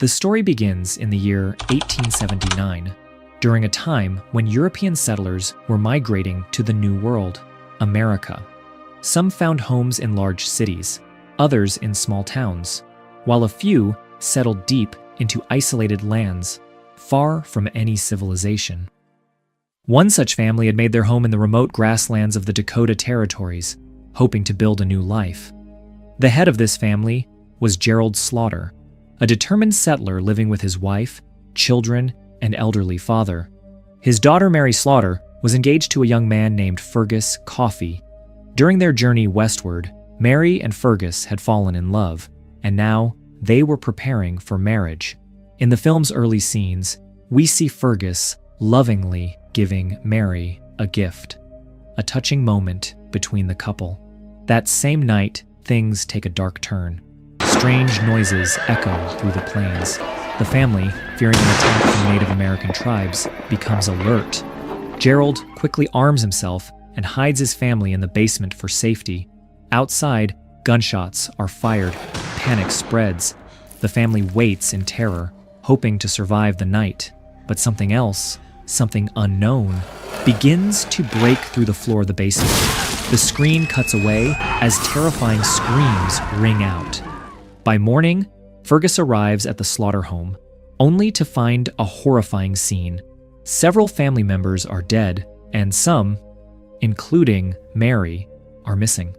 The story begins in the year 1879, during a time when European settlers were migrating to the New World, America. Some found homes in large cities, others in small towns, while a few settled deep into isolated lands, far from any civilization. One such family had made their home in the remote grasslands of the Dakota Territories, hoping to build a new life. The head of this family was Gerald Slaughter, a determined settler living with his wife, children, and elderly father. His daughter Mary Slaughter was engaged to a young man named Fergus Coffey. During their journey westward, Mary and Fergus had fallen in love, and now they were preparing for marriage. In the film's early scenes, we see Fergus lovingly giving Mary a gift, a touching moment between the couple. That same night, things take a dark turn. Strange noises echo through the plains. The family, fearing an attack from Native American tribes, becomes alert. Gerald quickly arms himself and hides his family in the basement for safety. Outside, gunshots are fired. Panic spreads. The family waits in terror, hoping to survive the night. But something else, something unknown, begins to break through the floor of the basement. The screen cuts away as terrifying screams ring out. By morning, Fergus arrives at the Slaughter home, only to find a horrifying scene. Several family members are dead, and some, including Mary, are missing.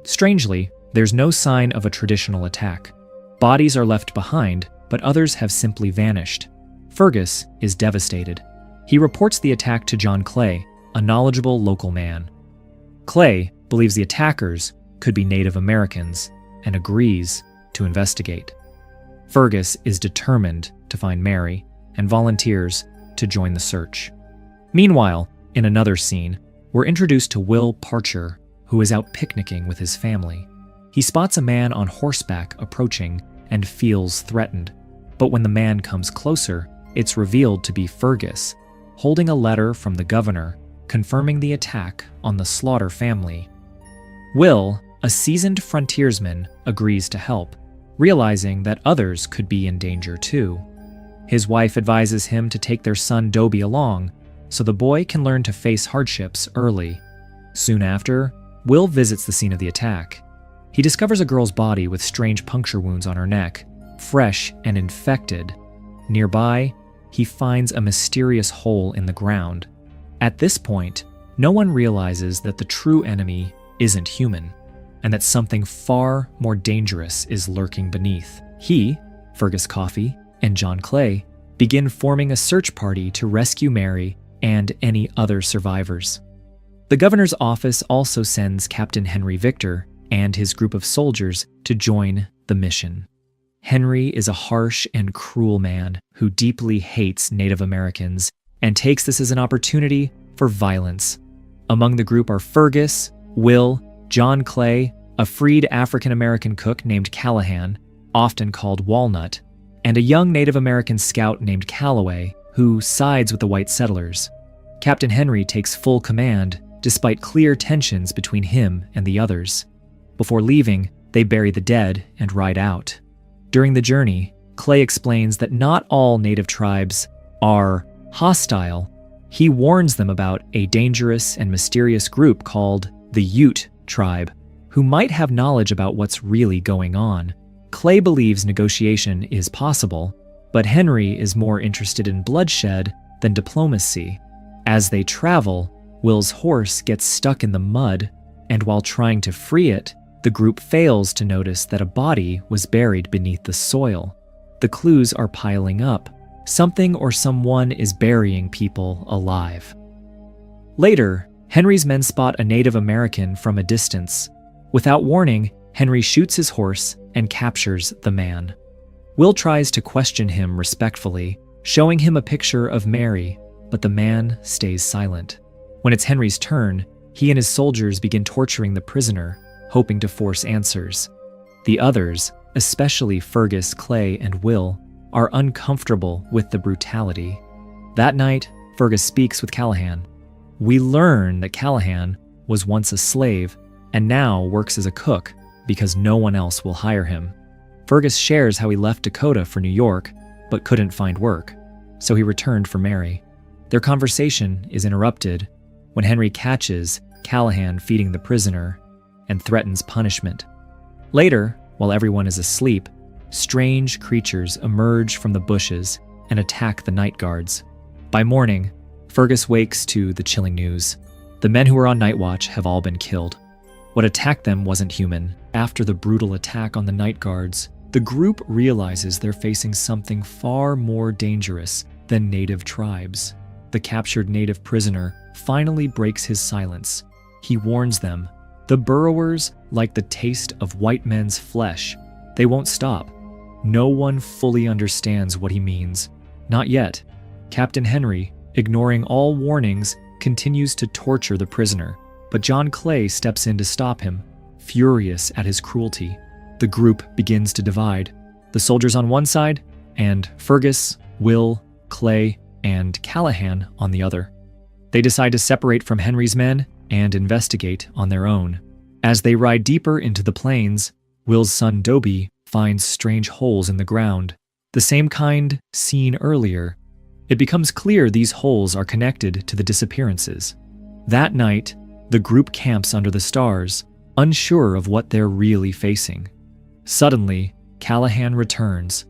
Strangely, there's no sign of a traditional attack. Bodies are left behind, but others have simply vanished. Fergus is devastated. He reports the attack to John Clay, a knowledgeable local man. Clay believes the attackers could be Native Americans and agrees to investigate. Fergus is determined to find Mary and volunteers to join the search. Meanwhile, in another scene, we're introduced to Will Parcher, who is out picnicking with his family. He spots a man on horseback approaching and feels threatened. But when the man comes closer, it's revealed to be Fergus, holding a letter from the governor confirming the attack on the Slaughter family. Will, a seasoned frontiersman, agrees to help, realizing that others could be in danger too. His wife advises him to take their son Dobie along, so the boy can learn to face hardships early. Soon after, Will visits the scene of the attack. He discovers a girl's body with strange puncture wounds on her neck, fresh and infected. Nearby, he finds a mysterious hole in the ground. At this point, no one realizes that the true enemy isn't human, and that something far more dangerous is lurking beneath. He, Fergus Coffey, and John Clay begin forming a search party to rescue Mary and any other survivors. The governor's office also sends Captain Henry Victor and his group of soldiers to join the mission. Henry is a harsh and cruel man who deeply hates Native Americans and takes this as an opportunity for violence. Among the group are Fergus, Will, John Clay, a freed African-American cook named Callahan, often called Walnut, and a young Native American scout named Calloway, who sides with the white settlers. Captain Henry takes full command, despite clear tensions between him and the others. Before leaving, they bury the dead and ride out. During the journey, Clay explains that not all Native tribes are hostile. He warns them about a dangerous and mysterious group called the Ute tribe, who might have knowledge about what's really going on. Clay believes negotiation is possible, but Henry is more interested in bloodshed than diplomacy. As they travel, Will's horse gets stuck in the mud, and while trying to free it, the group fails to notice that a body was buried beneath the soil. The clues are piling up. Something or someone is burying people alive. Later, Henry's men spot a Native American from a distance. Without warning, Henry shoots his horse and captures the man. Will tries to question him respectfully, showing him a picture of Mary, but the man stays silent. When it's Henry's turn, he and his soldiers begin torturing the prisoner, hoping to force answers. The others, especially Fergus, Clay, and Will, are uncomfortable with the brutality. That night, Fergus speaks with Callahan. We learn that Callahan was once a slave and now works as a cook because no one else will hire him. Fergus shares how he left Dakota for New York, but couldn't find work, so he returned for Mary. Their conversation is interrupted when Henry catches Callahan feeding the prisoner and threatens punishment. Later, while everyone is asleep, strange creatures emerge from the bushes and attack the night guards. By morning, Fergus wakes to the chilling news. The men who were on night watch have all been killed. What attacked them wasn't human. After the brutal attack on the night guards, the group realizes they're facing something far more dangerous than native tribes. The captured native prisoner finally breaks his silence. He warns them, the Burrowers like the taste of white men's flesh. They won't stop. No one fully understands what he means. Not yet. Captain Henry, ignoring all warnings, continues to torture the prisoner, but John Clay steps in to stop him, furious at his cruelty. The group begins to divide. The soldiers on one side, and Fergus, Will, Clay, and Callahan on the other. They decide to separate from Henry's men and investigate on their own. As they ride deeper into the plains, Will's son Dobie finds strange holes in the ground, the same kind seen earlier. It becomes clear these holes are connected to the disappearances. That night, the group camps under the stars, unsure of what they're really facing. Suddenly, Callahan returns.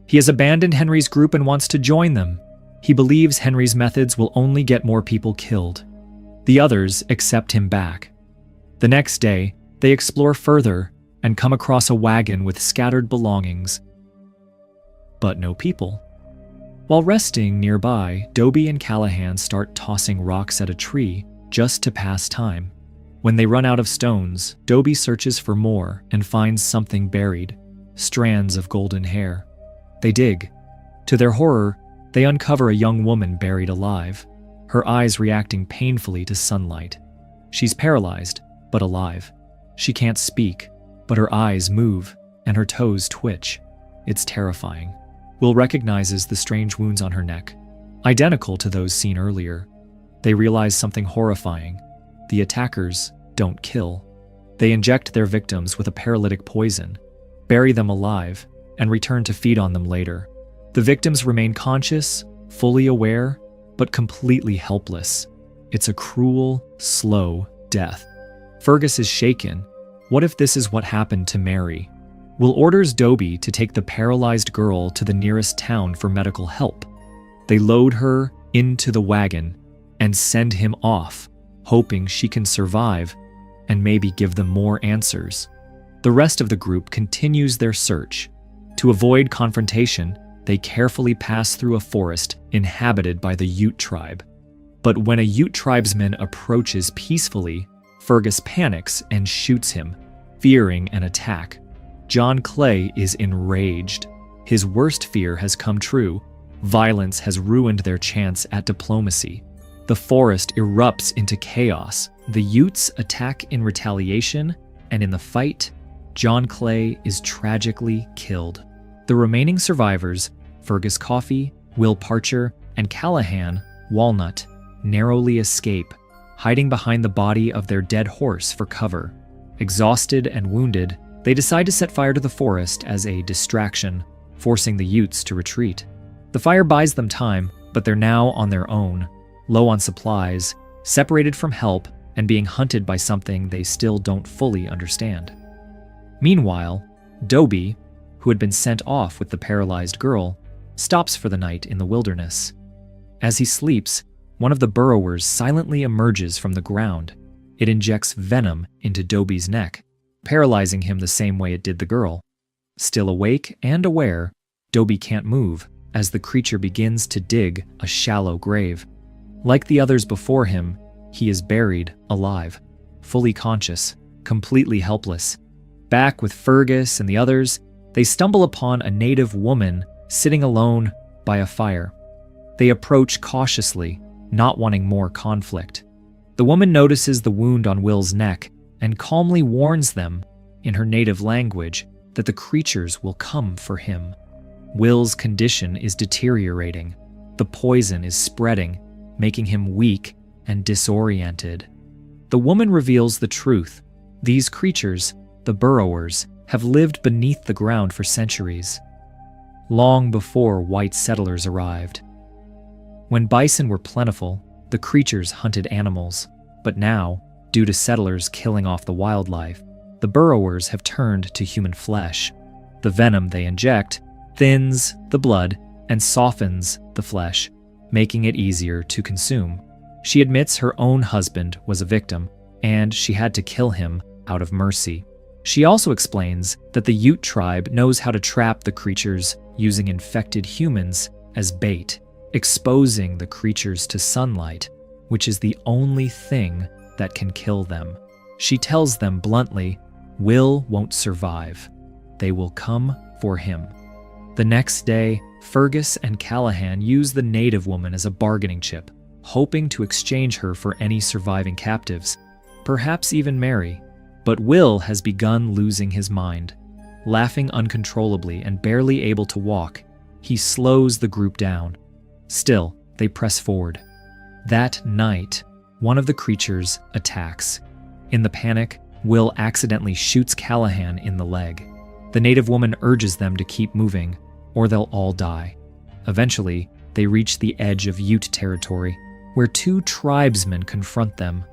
He has abandoned Henry's group and wants to join them. He believes Henry's methods will only get more people killed. The others accept him back. The next day, they explore further and come across a wagon with scattered belongings, but no people. While resting nearby, Dobie and Callahan start tossing rocks at a tree just to pass time. When they run out of stones, Dobie searches for more and finds something buried, strands of golden hair. They dig. To their horror, they uncover a young woman buried alive, her eyes reacting painfully to sunlight. She's paralyzed, but alive. She can't speak, but her eyes move and her toes twitch. It's terrifying. Will recognizes the strange wounds on her neck, identical to those seen earlier. They realize something horrifying. The attackers don't kill. They inject their victims with a paralytic poison, bury them alive, and return to feed on them later. The victims remain conscious, fully aware, but completely helpless. It's a cruel, slow death. Fergus is shaken. What if this is what happened to Mary? Will orders Dobie to take the paralyzed girl to the nearest town for medical help. They load her into the wagon and send him off, hoping she can survive and maybe give them more answers. The rest of the group continues their search. To avoid confrontation, they carefully pass through a forest inhabited by the Ute tribe. But when a Ute tribesman approaches peacefully, Fergus panics and shoots him, fearing an attack. John Clay is enraged. His worst fear has come true. Violence has ruined their chance at diplomacy. The forest erupts into chaos. The Utes attack in retaliation, and in the fight, John Clay is tragically killed. The remaining survivors, Fergus Coffey, Will Parcher, and Callahan Walnut, narrowly escape, hiding behind the body of their dead horse for cover. Exhausted and wounded, they decide to set fire to the forest as a distraction, forcing the Utes to retreat. The fire buys them time, but they're now on their own, low on supplies, separated from help, and being hunted by something they still don't fully understand. Meanwhile, Dobie, who had been sent off with the paralyzed girl, stops for the night in the wilderness. As he sleeps, one of the Burrowers silently emerges from the ground. It injects venom into Dobie's neck, paralyzing him the same way it did the girl. Still awake and aware, Dobie can't move as the creature begins to dig a shallow grave. Like the others before him, he is buried alive, fully conscious, completely helpless. Back with Fergus and the others, they stumble upon a native woman sitting alone by a fire. They approach cautiously, not wanting more conflict. The woman notices the wound on Will's neck and calmly warns them, in her native language, that the creatures will come for him. Will's condition is deteriorating. The poison is spreading, making him weak and disoriented. The woman reveals the truth. These creatures, the Burrowers, have lived beneath the ground for centuries, long before white settlers arrived. When bison were plentiful, the creatures hunted animals, but now, due to settlers killing off the wildlife, the burrowers have turned to human flesh. The venom they inject thins the blood and softens the flesh, making it easier to consume. She admits her own husband was a victim, and she had to kill him out of mercy. She also explains that the Ute tribe knows how to trap the creatures using infected humans as bait, exposing the creatures to sunlight, which is the only thing that can kill them. She tells them bluntly, Will won't survive. They will come for him. The next day, Fergus and Callahan use the native woman as a bargaining chip, hoping to exchange her for any surviving captives, perhaps even marry. But Will has begun losing his mind. Laughing uncontrollably and barely able to walk, he slows the group down. Still, they press forward. That night, one of the creatures attacks. In the panic, Will accidentally shoots Callahan in the leg. The native woman urges them to keep moving, or they'll all die. Eventually, they reach the edge of Ute territory, where two tribesmen confront them.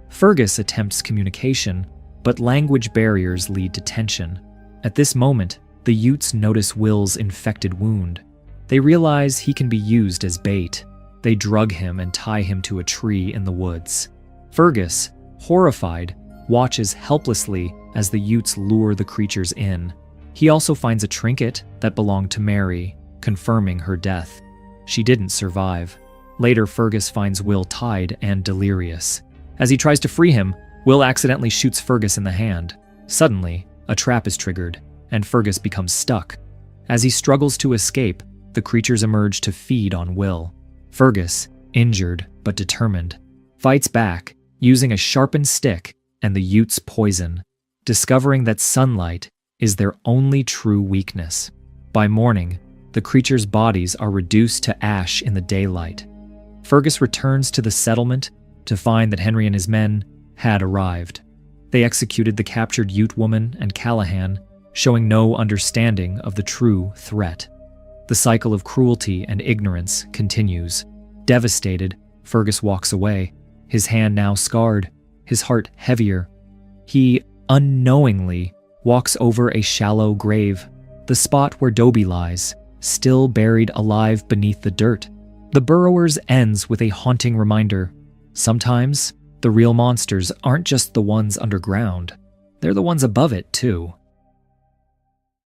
Fergus attempts communication, but language barriers lead to tension. At this moment, the Utes notice Will's infected wound. They realize he can be used as bait. They drug him and tie him to a tree in the woods. Fergus, horrified, watches helplessly as the Utes lure the creatures in. He also finds a trinket that belonged to Mary, confirming her death. She didn't survive. Later, Fergus finds Will tied and delirious. As he tries to free him, Will accidentally shoots Fergus in the hand. Suddenly, a trap is triggered, and Fergus becomes stuck. As he struggles to escape, the creatures emerge to feed on Will. Fergus, injured but determined, fights back, using a sharpened stick and the Utes' poison, discovering that sunlight is their only true weakness. By morning, the creatures' bodies are reduced to ash in the daylight. Fergus returns to the settlement to find that Henry and his men had arrived. They executed the captured Ute woman and Callahan, showing no understanding of the true threat. The cycle of cruelty and ignorance continues. Devastated, Fergus walks away, his hand now scarred, his heart heavier. He unknowingly walks over a shallow grave, the spot where Dobie lies, still buried alive beneath the dirt. The Burrowers ends with a haunting reminder. Sometimes, the real monsters aren't just the ones underground, they're the ones above it too.